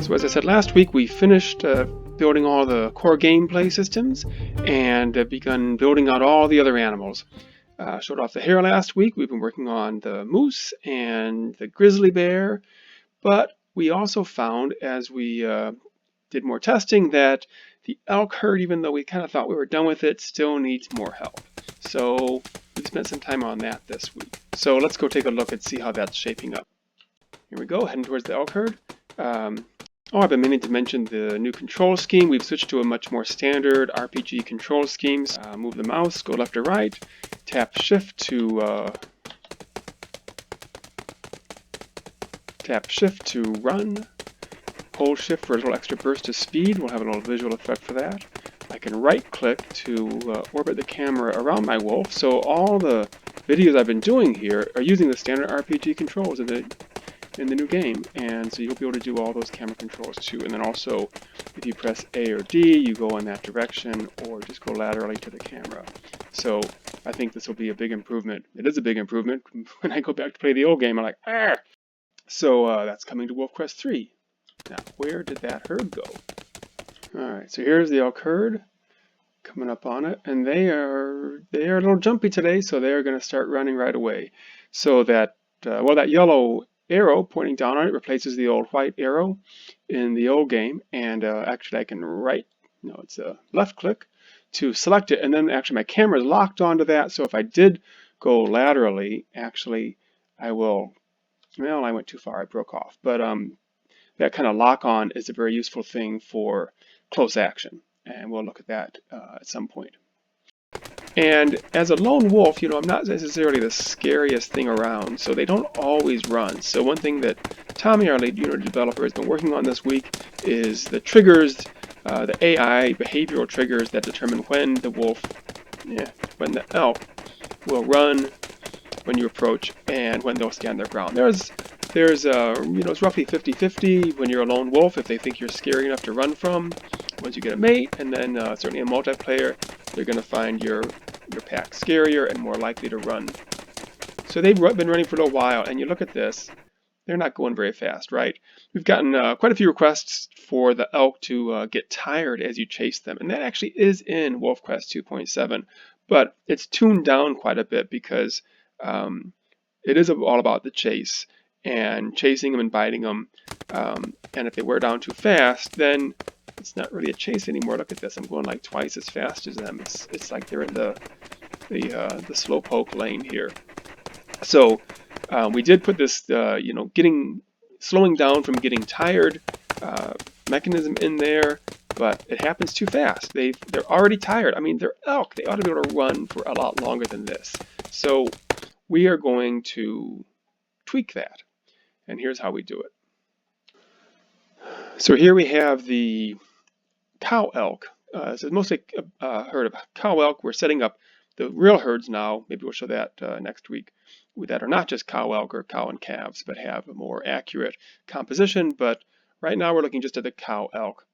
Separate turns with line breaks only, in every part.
So as I said last week, we finished building all the core gameplay systems and begun building out all the other animals. Showed off the hare last week. We've been working on the moose and the grizzly bear, but we also found as we did more testing that the elk herd, even though we kind of thought we were done with it, still needs more help. So we spent some time on that this week. So let's go take a look and see how that's shaping up. Here we go, heading towards the elk herd. I've been meaning to mention the new control scheme. We've switched to a much more standard RPG control schemes. Move the mouse, go left or right, tap shift to run, hold shift for a little extra burst of speed. We'll have a little visual effect for that. I can right click to orbit the camera around my wolf. So all the videos I've been doing here are using the standard RPG controls in the new game, and so you'll be able to do all those camera controls too. And then also, if you press A or D, you go in that direction, or just go laterally to the camera. So I think this will be a big improvement. It is a big improvement. When I go back to play the old game, I'm like, ah! So that's coming to WolfQuest 3. Now, where did that herd go? Alright, so here's the elk herd coming up on it, and they are a little jumpy today, so they are going to start running right away. So that, that yellow arrow pointing down on it replaces the old white arrow in the old game, and actually I can it's a left click to select it, and then actually my camera is locked onto that, so if I did go laterally, actually I will, well, I went too far, I broke off, but that kind of lock on is a very useful thing for close action, and we'll look at that at some point. And as a lone wolf, I'm not necessarily the scariest thing around, so they don't always run. So one thing that Tommy, our lead unit developer, has been working on this week is the triggers, the AI behavioral triggers that determine when the elk will run when you approach and when they'll stand their ground. There's it's roughly 50-50 when you're a lone wolf if they think you're scary enough to run from. Once you get a mate, and then certainly in multiplayer, they're going to find your pack scarier and more likely to run. So they've been running for a little while, and you look at this, they're not going very fast, right? We've gotten quite a few requests for the elk to get tired as you chase them, and that actually is in WolfQuest 2.7, but it's tuned down quite a bit because it is all about the chase and chasing them and biting them, and if they wear down too fast, then it's not really a chase anymore. Look at this, I'm going like twice as fast as them. It's like they're in the slowpoke lane here. So we did put this slowing down from getting tired mechanism in there, but it happens too fast. They're already tired. I mean, they're elk. They ought to be able to run for a lot longer than this. So we are going to tweak that, and here's how we do it. So here we have the cow elk. So mostly a herd of cow elk. We're setting up the real herds now. Maybe we'll show that next week. That are not just cow elk or cow and calves, but have a more accurate composition. But right now we're looking just at the cow elk.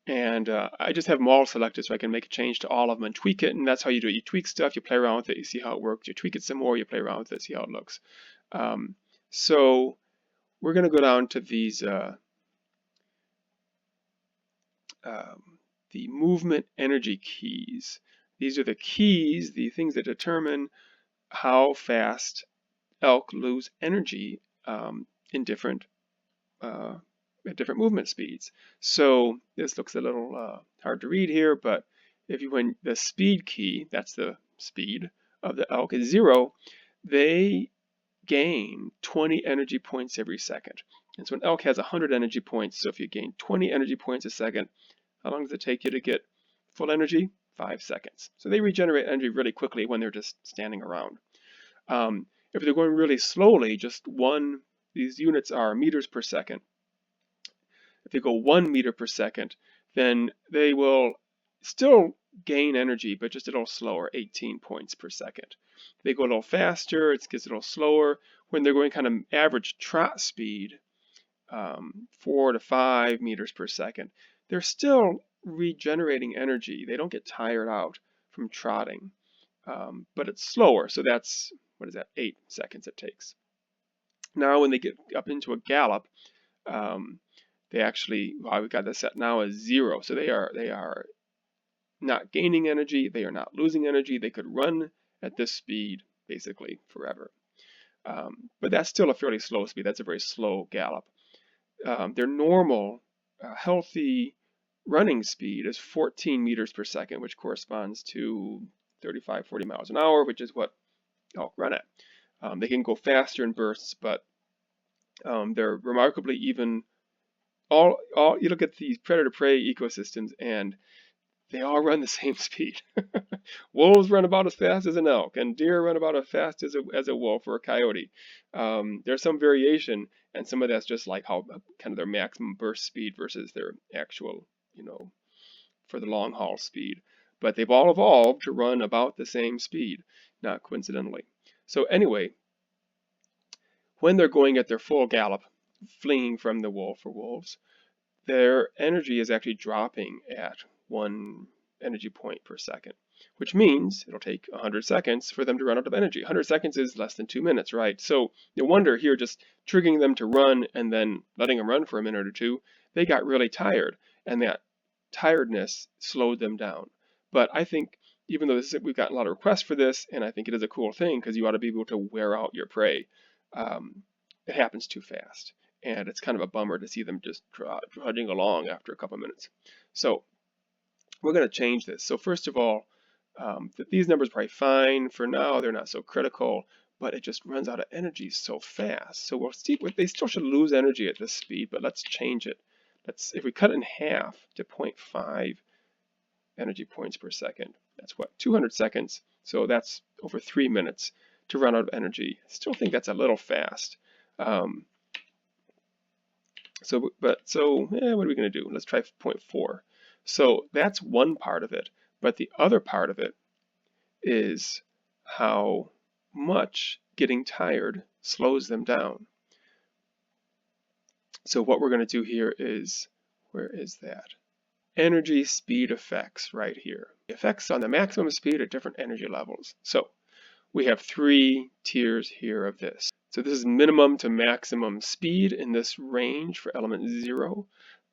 And I just have them all selected so I can make a change to all of them and tweak it. And that's how you do it. You tweak stuff, you play around with it, you see how it works. You tweak it some more, you play around with it, see how it looks. So we're going to go down to these the movement energy keys. These are the keys, the things that determine how fast elk lose energy in different at different movement speeds. So this looks a little hard to read here, but when the speed key, that's the speed of the elk, is 0, they gain 20 energy points every second. And so an elk has 100 energy points, so if you gain 20 energy points a second, how long does it take you to get full energy? 5 seconds. So they regenerate energy really quickly when they're just standing around. If they're going really slowly, these units are meters per second. If they go 1 meter per second, then they will still gain energy, but just a little slower, 18 points per second. If they go a little faster, it gets a little slower. When they're going kind of average trot speed, 4 to 5 meters per second, they're still regenerating energy. They don't get tired out from trotting, but it's slower. So that's, 8 seconds it takes. Now when they get up into a gallop, they actually, well, we got this set now as 0. So they are not gaining energy, they are not losing energy. They could run at this speed basically forever. But that's still a fairly slow speed. That's a very slow gallop. Their normal, healthy running speed is 14 meters per second, which corresponds to 35, 40 miles an hour, which is what elk run at. They can go faster in bursts, but they're remarkably even. All you look at these predator-prey ecosystems, and they all run the same speed. Wolves run about as fast as an elk, and deer run about as fast as a wolf or a coyote. There's some variation, and some of that's just like how kind of their maximum burst speed versus their actual, for the long haul speed. But they've all evolved to run about the same speed, not coincidentally. So anyway, when they're going at their full gallop, fleeing from the wolf or wolves, their energy is actually dropping at 1 energy point per second, which means it'll take 100 seconds for them to run out of energy. 100 seconds is less than 2 minutes, right? So no wonder here, just triggering them to run and then letting them run for a minute or two, they got really tired, and that tiredness slowed them down. But I think, even though we've gotten a lot of requests for this, and I think it is a cool thing because you ought to be able to wear out your prey, it happens too fast. And it's kind of a bummer to see them just trudging along after a couple minutes. So we're going to change this. So first of all, these numbers are probably fine for now. They're not so critical, but it just runs out of energy so fast. So we'll see. They still should lose energy at this speed, but let's change it. If we cut it in half to 0.5 energy points per second, that's what, 200 seconds. So that's over 3 minutes to run out of energy. I still think that's a little fast. What are we going to do? Let's try 0.4. So that's one part of it. But the other part of it is how much getting tired slows them down. So what we're going to do here is, where is that? Energy speed effects right here. Effects on the maximum speed at different energy levels. So we have 3 tiers here of this. So this is minimum to maximum speed in this range for element 0.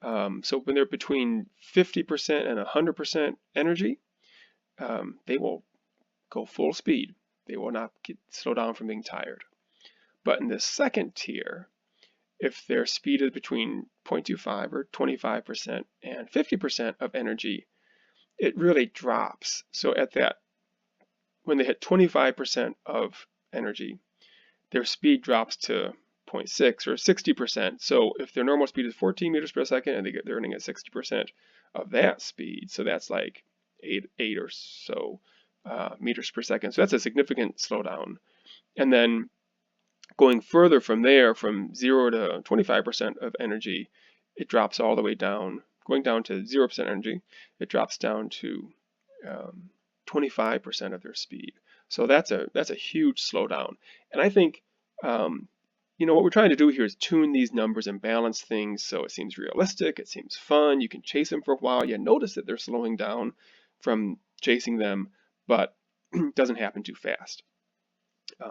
So when they're between 50% and 100% energy, they will go full speed. They will not slow down from being tired. But in the second tier, if their speed is between 0.25 or 25% and 50% of energy, it really drops. So when they hit 25% of energy, their speed drops to 0.6 or 60%. So if their normal speed is 14 meters per second and they're running at 60% of that speed, so that's like 8 or so meters per second. So that's a significant slowdown. And then going further from there, from 0 to 25% of energy, it drops all the way down. Going down to 0% energy, it drops down to 25% of their speed. So that's a huge slowdown. And I think what we're trying to do here is tune these numbers and balance things so it seems realistic, it seems fun, you can chase them for a while. You notice that they're slowing down from chasing them, but it doesn't happen too fast.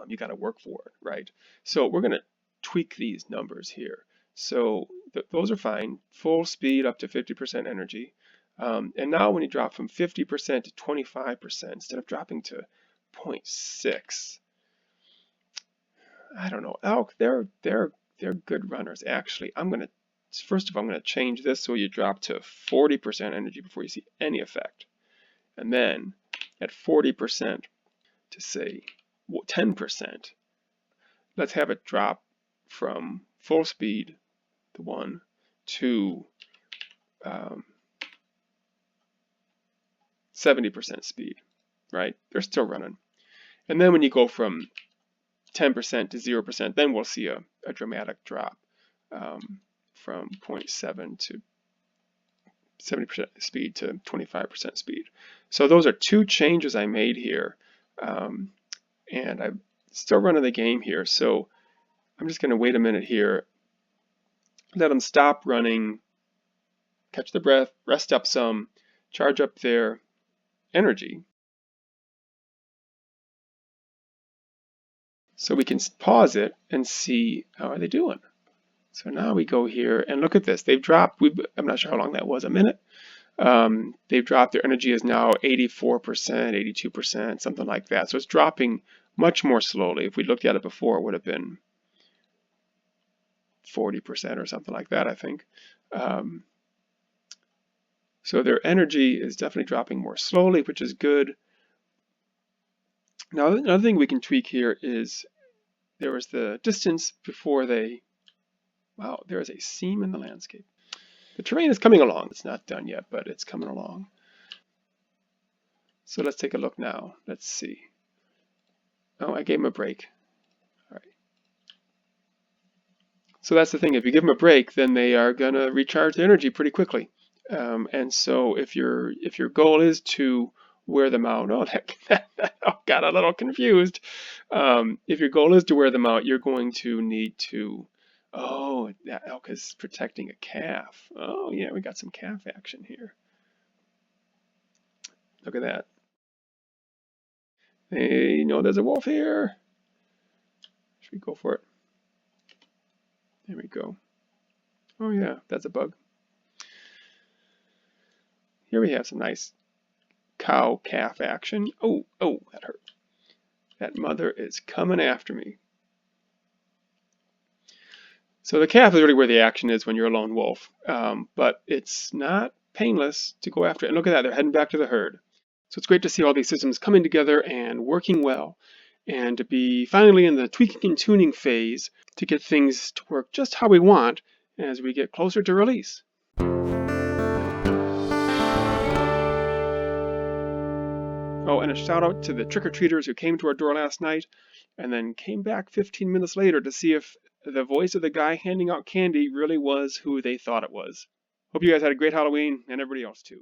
You got to work for it, right? So we're going to tweak these numbers here. So those are fine. Full speed up to 50% energy. And now when you drop from 50% to 25%, instead of dropping to 0.6, I don't know, elk, they're good runners actually. First of all, I'm going to change this so you drop to 40% energy before you see any effect. And then at 40% to say 10%, let's have it drop from full speed, the 1, to 70% speed, right? They're still running. And then when you go from 10% to 0%, then we'll see a dramatic drop from 0.7 to 70% speed to 25% speed. So those are 2 changes I made here. And I'm still running the game here. So I'm just going to wait a minute here, let them stop running, catch their breath, rest up some, charge up their energy. So we can pause it and see how are they doing. So now we go here and look at this. They've dropped, I'm not sure how long that was, a minute. They've dropped, their energy is now 84%, 82%, something like that. So it's dropping much more slowly. If we looked at it before, it would have been 40% or something like that, I think. So their energy is definitely dropping more slowly, which is good. Now, another thing we can tweak here is there was the distance before they, wow, there is a seam in the landscape. The terrain is coming along. It's not done yet, but it's coming along. So let's take a look now. Let's see. Oh, I gave him a break. All right. So that's the thing. If you give them a break, then they are going to recharge their energy pretty quickly. And so if your goal is to wear them out, oh, that got a little confused. If your goal is to wear them out, you're going to need to, oh, that elk is protecting a calf. Oh, yeah, we got some calf action here. Look at that. Hey, you know there's a wolf here. Should we go for it? There we go. Oh yeah, that's a bug. Here we have some nice cow-calf action. Oh, that hurt. That mother is coming after me. So the calf is really where the action is when you're a lone wolf, but it's not painless to go after it. And look at that, they're heading back to the herd. So it's great to see all these systems coming together and working well, and to be finally in the tweaking and tuning phase to get things to work just how we want as we get closer to release. Oh, and a shout out to the trick-or-treaters who came to our door last night and then came back 15 minutes later to see if the voice of the guy handing out candy really was who they thought it was. Hope you guys had a great Halloween, and everybody else too.